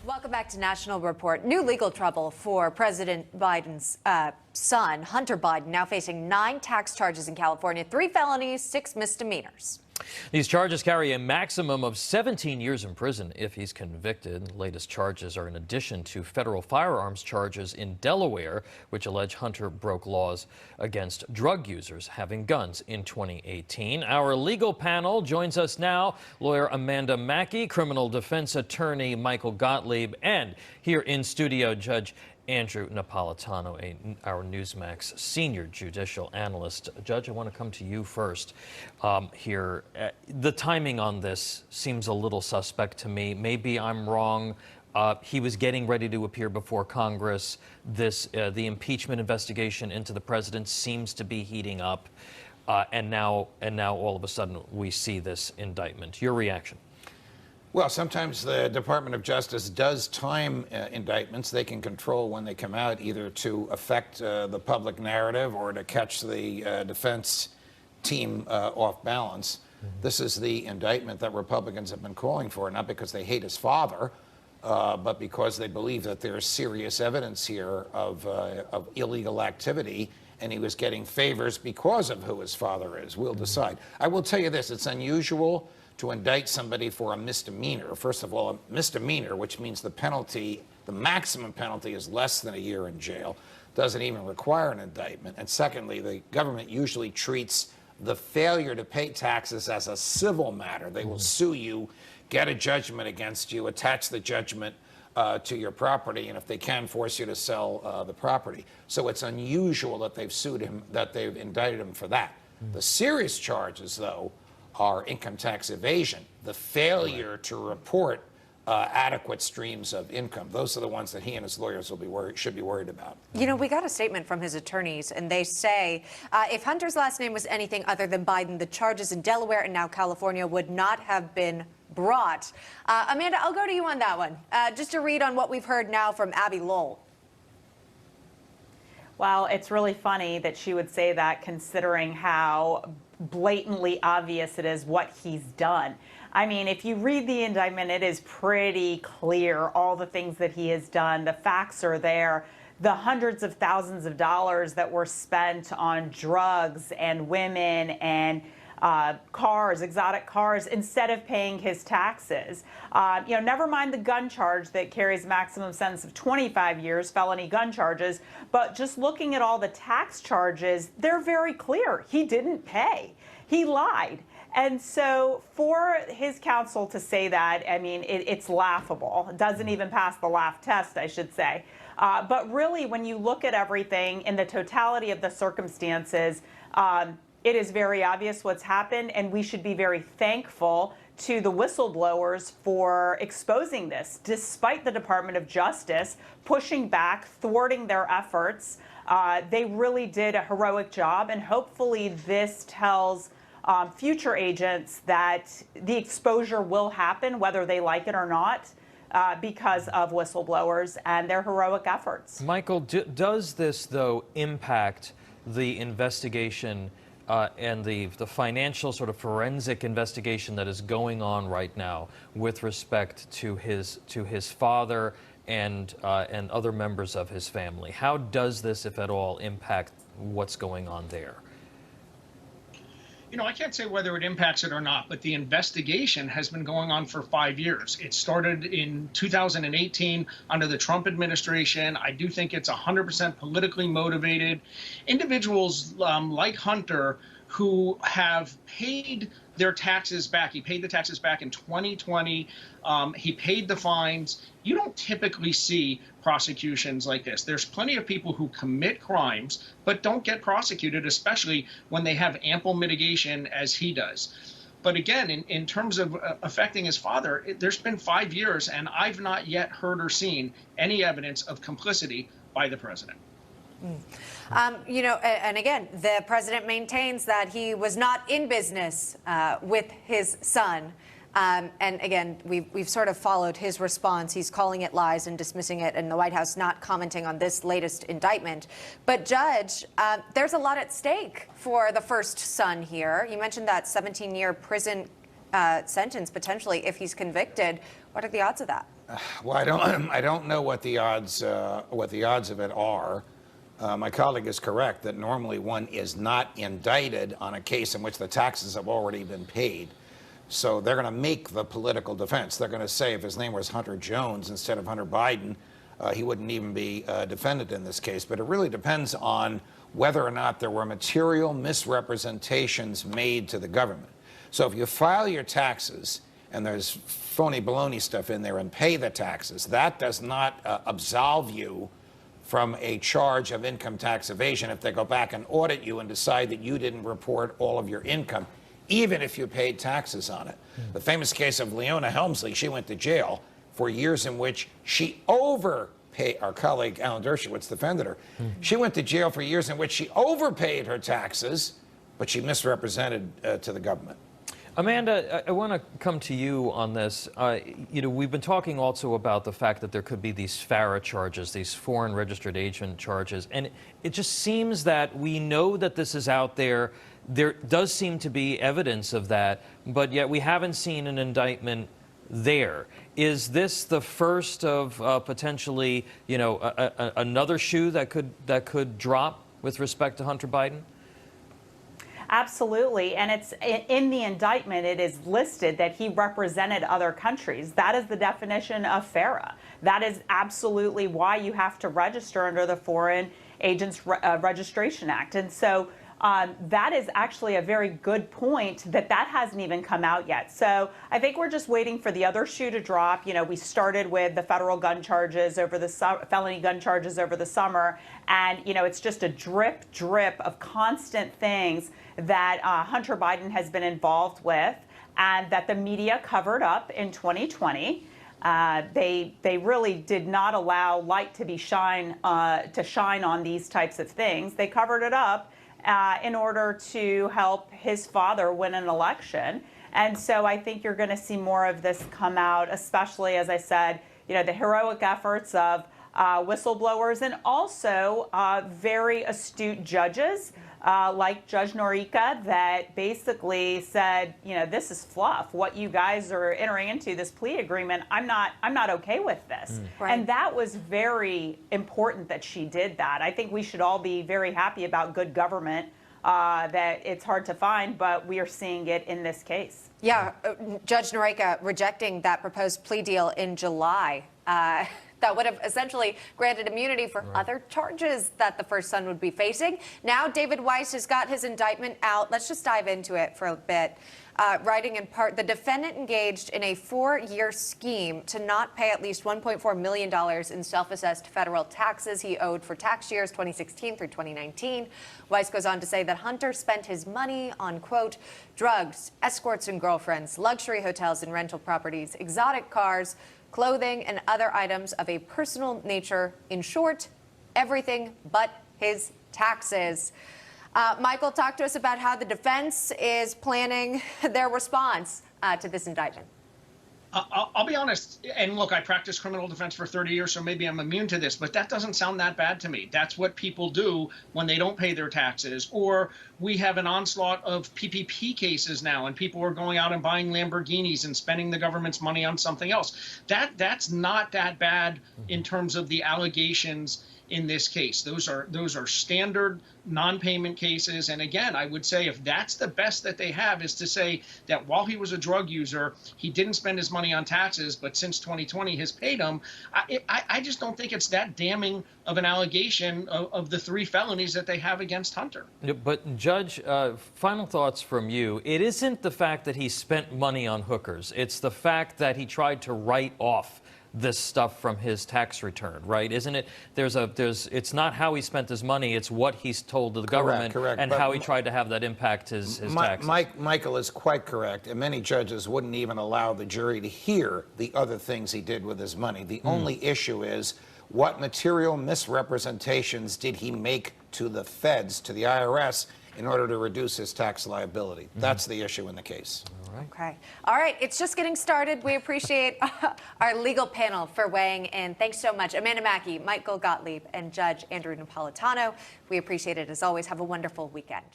Welcome back to National Report. New legal trouble for President Biden's son, Hunter Biden, now facing 9 tax charges in California, 3 felonies, 6 misdemeanors. These charges carry a maximum of 17 years in prison if he's convicted. The latest charges are in addition to federal firearms charges in Delaware, which allege Hunter broke laws against drug users having guns in 2018. Our legal panel joins us now. Lawyer Amanda Mackey, criminal defense attorney Michael Gottlieb, and here in studio, Judge Andrew Napolitano, our NewsMax senior judicial analyst. Judge, I want to come to you first here. The timing on this seems a little suspect to me. Maybe I'm wrong. He was getting ready to appear before Congress. The impeachment investigation into the president seems to be heating up, and now all of a sudden we see this indictment. Your reaction? Well, sometimes the Department of Justice does time indictments. They can control when they come out, either to affect the public narrative or to catch the defense team off balance. This is the indictment that Republicans have been calling for, not because they hate his father, but because they believe that there's serious evidence here of illegal activity, and he was getting favors because of who his father is. We'll decide. I will tell you this, it's unusual to indict somebody for a misdemeanor. First of all, a misdemeanor, which means the penalty, the maximum penalty is less than a year in jail, doesn't even require an indictment. And secondly, the government usually treats the failure to pay taxes as a civil matter. They will sue you, get a judgment against you, attach the judgment to your property, and if they can, force you to sell the property. So it's unusual that they've sued him, that they've indicted him for that. The serious charges, though, are income tax evasion, the failure to report adequate streams of income. Those are the ones that he and his lawyers should be worried about. You know, we got a statement from his attorneys, and they say if Hunter's last name was anything other than Biden, the charges in Delaware and now California would not have been brought. Amanda, I'll go to you on that one. Just to read on what we've heard now from Abby Lowell. Well, it's really funny that she would say that, considering how blatantly obvious it is what he's done. I mean, if you read the indictment, it is pretty clear all the things that he has done. The facts are there. The hundreds of thousands of dollars that were spent on drugs and women and cars, exotic cars, instead of paying his taxes. You know, never mind the gun charge that carries maximum sentence of 25 years, felony gun charges, but just looking at all the tax charges, they're very clear. He didn't pay. He lied. And so for his counsel to say that, I mean, it's laughable. It doesn't even pass the laugh test, I should say. But really, when you look at everything in the totality of the circumstances, it is very obvious what's happened, and we should be very thankful to the whistleblowers for exposing this, despite the Department of Justice pushing back, thwarting their efforts. They really did a heroic job, and hopefully this tells future agents that the exposure will happen, whether they like it or not, because of whistleblowers and their heroic efforts. Michael, does this, though, impact the investigation and the financial sort of forensic investigation that is going on right now with respect to his father and other members of his family? How does this, if at all, impact what's going on there? You know, I can't say whether it impacts it or not, but the investigation has been going on for 5 years. It started in 2018 under the Trump administration. I do think it's 100% politically motivated. Individuals like Hunter, who have paid their taxes back. He paid the taxes back in 2020. He paid the fines. You don't typically see prosecutions like this. There's plenty of people who commit crimes but don't get prosecuted, especially when they have ample mitigation as he does. But again, in terms of affecting his father, there's been 5 years, and I've not yet heard or seen any evidence of complicity by the president. You know, and again, the president maintains that he was not in business with his son. And again, we've sort of followed his response. He's calling it lies and dismissing it, and the White House not commenting on this latest indictment. But Judge, there's a lot at stake for the first son here. You mentioned that 17-year prison sentence potentially if he's convicted. What are the odds of that? Well, I don't know what the odds of it are. My colleague is correct that normally one is not indicted on a case in which the taxes have already been paid. So they're going to make the political defense. They're going to say if his name was Hunter Jones instead of Hunter Biden, he wouldn't even be defended in this case. But it really depends on whether or not there were material misrepresentations made to the government. So if you file your taxes and there's phony baloney stuff in there and pay the taxes, that does not absolve you from a charge of income tax evasion if they go back and audit you and decide that you didn't report all of your income, even if you paid taxes on it. The famous case of Leona Helmsley, she went to jail for years in which she overpaid. Our colleague Alan Dershowitz defended her. She went to jail for years in which she overpaid her taxes, but she misrepresented to the government. Amanda, I want to come to you on this. We've been talking also about the fact that there could be these FARA charges, these foreign registered agent charges, and it just seems that we know that this is out there. There does seem to be evidence of that, but yet we haven't seen an indictment there. Is this the first of potentially, another shoe that could drop with respect to Hunter Biden? Absolutely, and it's in the indictment, it is listed that he represented other countries. That is the definition of FARA. That is absolutely why you have to register under the Foreign Agents Registration Act. And so that is actually a very good point that hasn't even come out yet. So I think we're just waiting for the other shoe to drop. We started with the federal gun charges over the felony gun charges over the summer, and it's just a drip of constant things that Hunter Biden has been involved with, and that the media covered up in 2020. They really did not allow light to shine on these types of things. They covered it up in order to help his father win an election. And so I think you're going to see more of this come out, especially, as I said, the heroic efforts of whistleblowers and also very astute judges like Judge Norica that basically said, this is fluff. What you guys are entering into, this plea agreement, I'm not okay with this. Right. And that was very important that she did that. I think we should all be very happy about good government. That it's hard to find, but we are seeing it in this case. Yeah, Judge Norica rejecting that proposed plea deal in July. That would have essentially granted immunity for other charges that the first son would be facing. Now David Weiss has got his indictment out. Let's just dive into it for a bit. Writing in part, the defendant engaged in a 4-year scheme to not pay at least $1.4 million in self-assessed federal taxes he owed for tax years 2016 through 2019. Weiss goes on to say that Hunter spent his money on, quote, drugs, escorts and girlfriends, luxury hotels and rental properties, exotic cars, clothing, and other items of a personal nature. In short, everything but his taxes. Michael, talk to us about how the defense is planning their response to this indictment. I'll be honest, and look, I practiced criminal defense for 30 years, so maybe I'm immune to this, but that doesn't sound that bad to me. That's what people do when they don't pay their taxes. Or we have an onslaught of PPP cases now, and people are going out and buying Lamborghinis and spending the government's money on something else. That's not that bad in terms of the allegations in this case. Those are standard non-payment cases. And again, I would say if that's the best that they have is to say that while he was a drug user, he didn't spend his money on taxes, but since 2020 has paid them. I just don't think it's that damning of an allegation of the 3 felonies that they have against Hunter. But Judge, final thoughts from you. It isn't the fact that he spent money on hookers. It's the fact that he tried to write off this stuff from his tax return, right? Isn't it? It's not how he spent his money, it's what he's told to the government and how he tried to have that impact his taxes. Michael is quite correct, and many judges wouldn't even allow the jury to hear the other things he did with his money. The only issue is what material misrepresentations did he make to the feds, to the IRS, in order to reduce his tax liability. That's the issue in the case. Okay. All right. It's just getting started. We appreciate our legal panel for weighing in. Thanks so much. Amanda Mackey, Michael Gottlieb, and Judge Andrew Napolitano. We appreciate it as always. Have a wonderful weekend.